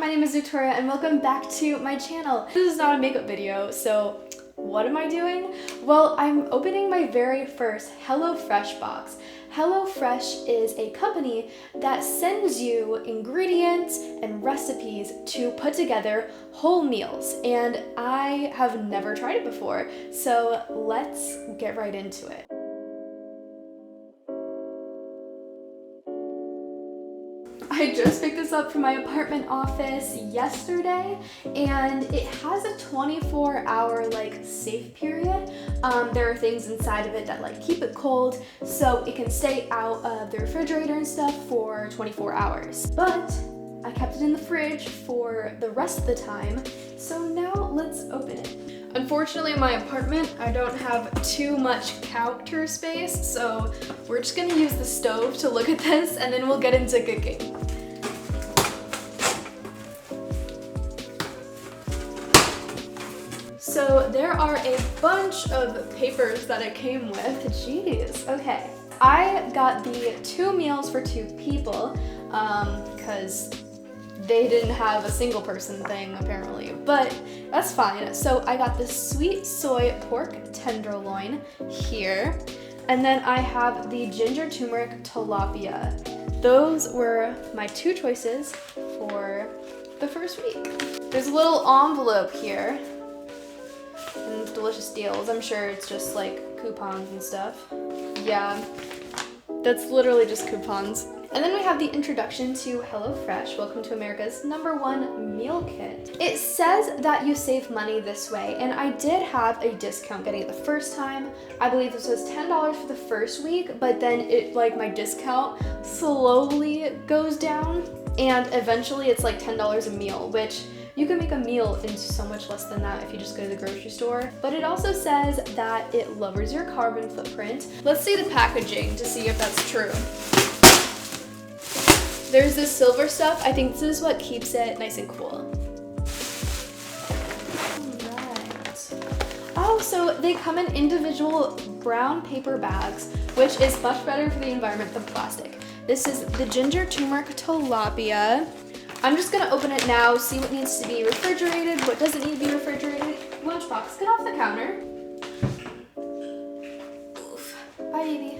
my name is Victoria and welcome back to my channel. This is not a makeup video, so what am I doing? Well, I'm opening my very first HelloFresh box. HelloFresh is a company that sends you ingredients and recipes to put together whole meals, and I have never tried it before, so let's get right into it. I just picked this up from my apartment office yesterday, and it has a 24-hour safe period. There are things inside of it that keep it cold, so it can stay out of the refrigerator and stuff for 24 hours. But I kept it in the fridge for the rest of the time, so now let's open it. Unfortunately, in my apartment, I don't have too much counter space, so we're just gonna use the stove to look at this, and then we'll get into cooking. So there are a bunch of papers that it came with. Jeez, okay. I got the 2 meals for 2 people, because they didn't have a single person thing apparently, but that's fine. So I got the sweet soy pork tenderloin here, and then I have the ginger turmeric tilapia. Those were my 2 choices for the first week. There's a little envelope here and delicious deals. I'm sure it's just coupons and stuff. Yeah, that's literally just coupons. And then we have the introduction to HelloFresh, welcome to America's #1 meal kit. It says that you save money this way, and I did have a discount getting it the first time. I believe this was $10 for the first week, but then my discount slowly goes down, and eventually it's $10 a meal, which you can make a meal into so much less than that if you just go to the grocery store. But it also says that it lowers your carbon footprint. Let's see the packaging to see if that's true. There's this silver stuff. I think this is what keeps it nice and cool. Alright. Oh, so they come in individual brown paper bags, which is much better for the environment than plastic. This is the ginger turmeric tilapia. I'm just gonna open it now, see what needs to be refrigerated, what doesn't need to be refrigerated. Lunchbox, get off the counter. Oof. Bye, baby.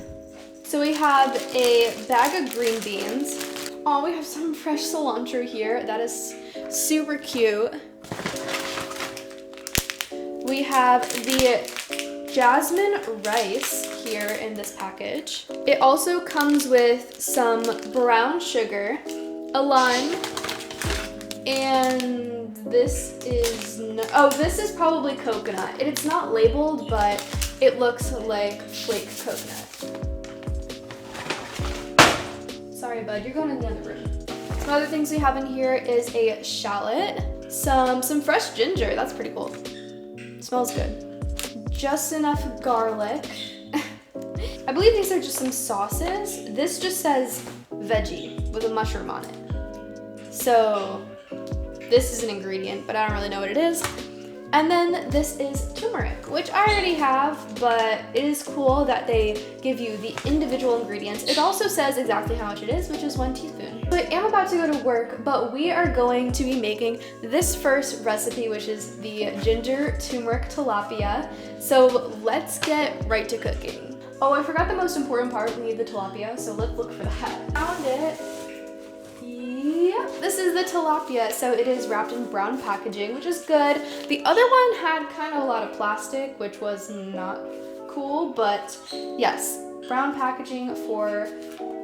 So we have a bag of green beans. Oh, we have some fresh cilantro here. That is super cute. We have the jasmine rice here in this package. It also comes with some brown sugar, a lime, and this is this is probably coconut. It's not labeled, but it looks like flake coconut. Sorry, bud, you're going in the other room. Some other things we have in here is a shallot, some fresh ginger. That's pretty cool. Smells good. Just enough garlic. I believe these are just some sauces. This just says veggie with a mushroom on it. So this is an ingredient, but I don't really know what it is. And then this is turmeric, which I already have, but it is cool that they give you the individual ingredients. It also says exactly how much it is, which is 1 teaspoon. So I am about to go to work, but we are going to be making this first recipe, which is the ginger turmeric tilapia. So let's get right to cooking. Oh, I forgot the most important part. We need the tilapia, so let's look for that. Found it. Yep, this is the tilapia, so it is wrapped in brown packaging, which is good. The other one had kind of a lot of plastic, which was not cool, but yes, brown packaging for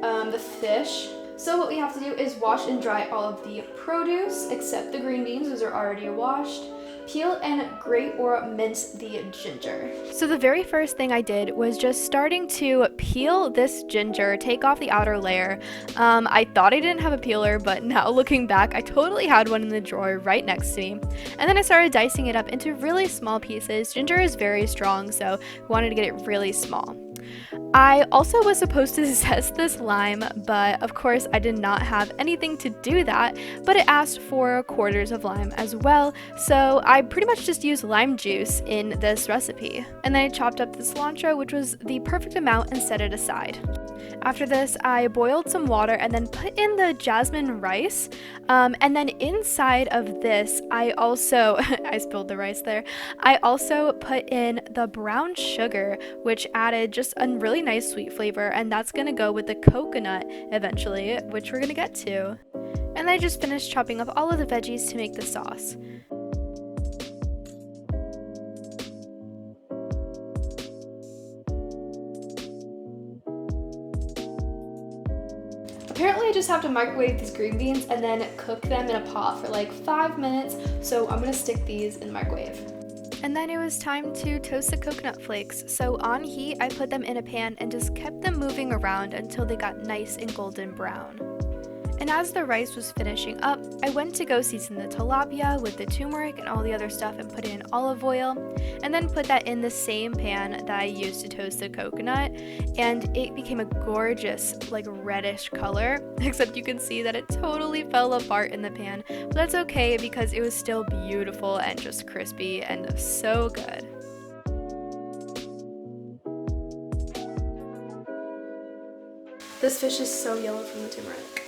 the fish. So what we have to do is wash and dry all of the produce, except the green beans, those are already washed. Peel and grate or mince the ginger. So the very first thing I did was just starting to peel this ginger, take off the outer layer. I thought I didn't have a peeler, but now looking back, I totally had one in the drawer right next to me. And then I started dicing it up into really small pieces. Ginger is very strong, so we wanted to get it really small. I also was supposed to zest this lime, but of course I did not have anything to do that, but it asked for quarters of lime as well, so I pretty much just used lime juice in this recipe. And then I chopped up the cilantro, which was the perfect amount, and set it aside. After this, I boiled some water and then put in the jasmine rice. And then inside of this, I also, I spilled the rice there. I also put in the brown sugar, which added just a really nice sweet flavor. And that's gonna go with the coconut eventually, which we're gonna get to. And I just finished chopping up all of the veggies to make the sauce. Apparently I just have to microwave these green beans and then cook them in a pot for like 5 minutes, so I'm gonna stick these in the microwave. And then it was time to toast the coconut flakes. So on heat, I put them in a pan and just kept them moving around until they got nice and golden brown. And as the rice was finishing up, I went to go season the tilapia with the turmeric and all the other stuff and put in olive oil, and then put that in the same pan that I used to toast the coconut, and it became a gorgeous like reddish color, except you can see that it totally fell apart in the pan, but that's okay because it was still beautiful and just crispy and so good. This fish is so yellow from the turmeric.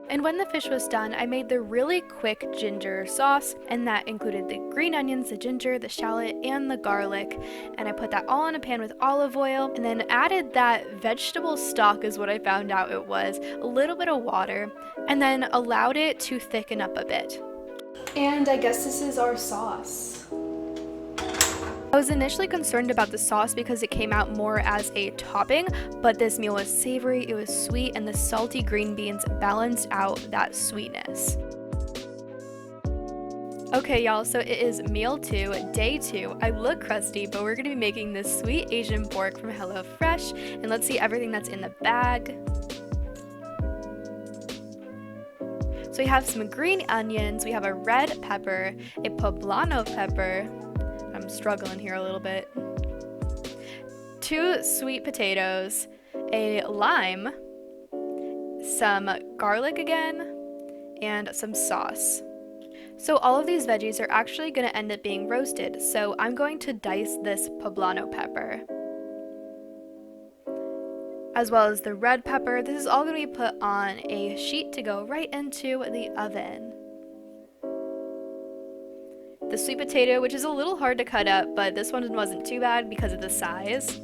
And when the fish was done, I made the really quick ginger sauce, and that included the green onions, the ginger, the shallot, and the garlic. And I put that all in a pan with olive oil, and then added that vegetable stock is what I found out it was, a little bit of water, and then allowed it to thicken up a bit. And I guess this is our sauce. I was initially concerned about the sauce because it came out more as a topping, but this meal was savory, it was sweet, and the salty green beans balanced out that sweetness. Okay y'all, so it is meal 2, day 2. I look crusty, but we're gonna be making this sweet Asian pork from HelloFresh, and let's see everything that's in the bag. So we have some green onions, we have a red pepper, a poblano pepper, I'm struggling here a little bit, 2 sweet potatoes, a lime, some garlic again, and some sauce. So all of these veggies are actually going to end up being roasted, so I'm going to dice this poblano pepper, as well as the red pepper. This is all going to be put on a sheet to go right into the oven. The sweet potato, which is a little hard to cut up, but this one wasn't too bad because of the size.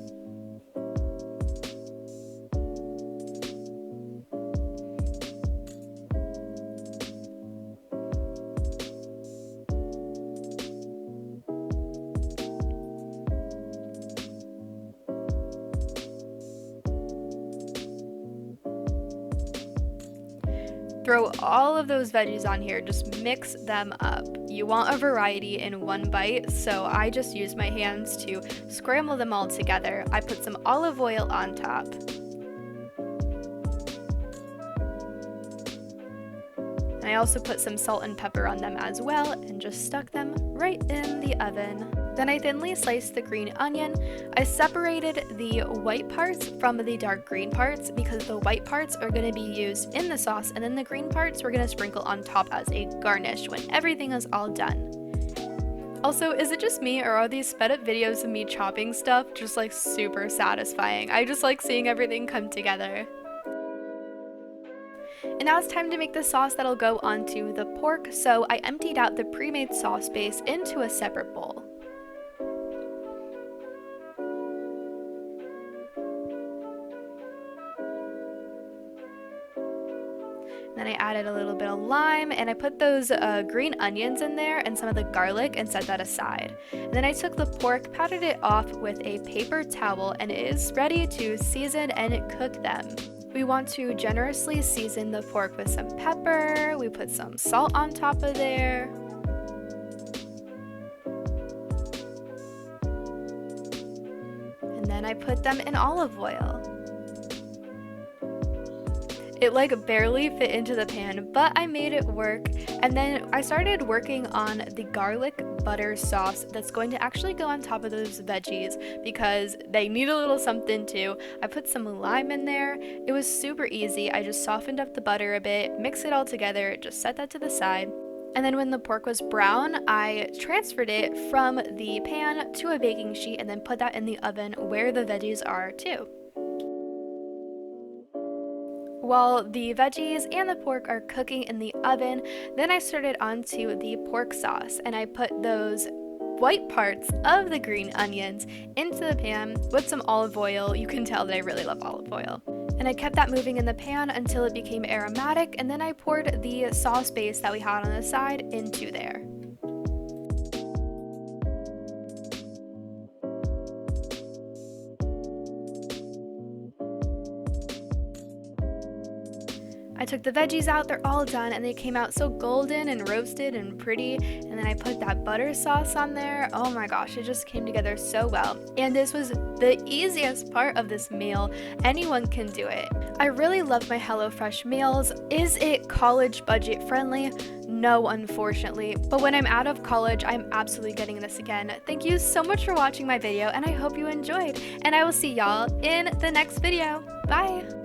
Throw all of those veggies on here, just mix them up. You want a variety in one bite, so I just used my hands to scramble them all together. I put some olive oil on top. And I also put some salt and pepper on them as well and just stuck them right in the oven. Then I thinly sliced the green onion. I separated the white parts from the dark green parts because the white parts are going to be used in the sauce, and then the green parts we're going to sprinkle on top as a garnish when everything is all done. Also, is it just me, or are these sped up videos of me chopping stuff just like super satisfying? I just like seeing everything come together. And now it's time to make the sauce that'll go onto the pork, so I emptied out the pre-made sauce base into a separate bowl. Then I added a little bit of lime, and I put those green onions in there and some of the garlic and set that aside. And then I took the pork, patted it off with a paper towel, and it is ready to season and cook them. We want to generously season the pork with some pepper. We put some salt on top of there. And then I put them in olive oil. It like barely fit into the pan, but I made it work. And then I started working on the garlic butter sauce that's going to actually go on top of those veggies because they need a little something too. I put some lime in there. It was super easy. I just softened up the butter a bit, mixed it all together, just set that to the side. And then when the pork was brown, I transferred it from the pan to a baking sheet and then put that in the oven where the veggies are too. While the veggies and the pork are cooking in the oven, then I started onto the pork sauce and I put those white parts of the green onions into the pan with some olive oil. You can tell that I really love olive oil. And I kept that moving in the pan until it became aromatic, and then I poured the sauce base that we had on the side into there. I took the veggies out, they're all done, and they came out so golden and roasted and pretty, and then I put that butter sauce on there. Oh my gosh, it just came together so well. And this was the easiest part of this meal. Anyone can do it. I really love my HelloFresh meals. Is it college budget friendly? No, unfortunately, but when I'm out of college, I'm absolutely getting this again. Thank you so much for watching my video, and I hope you enjoyed, and I will see y'all in the next video. Bye!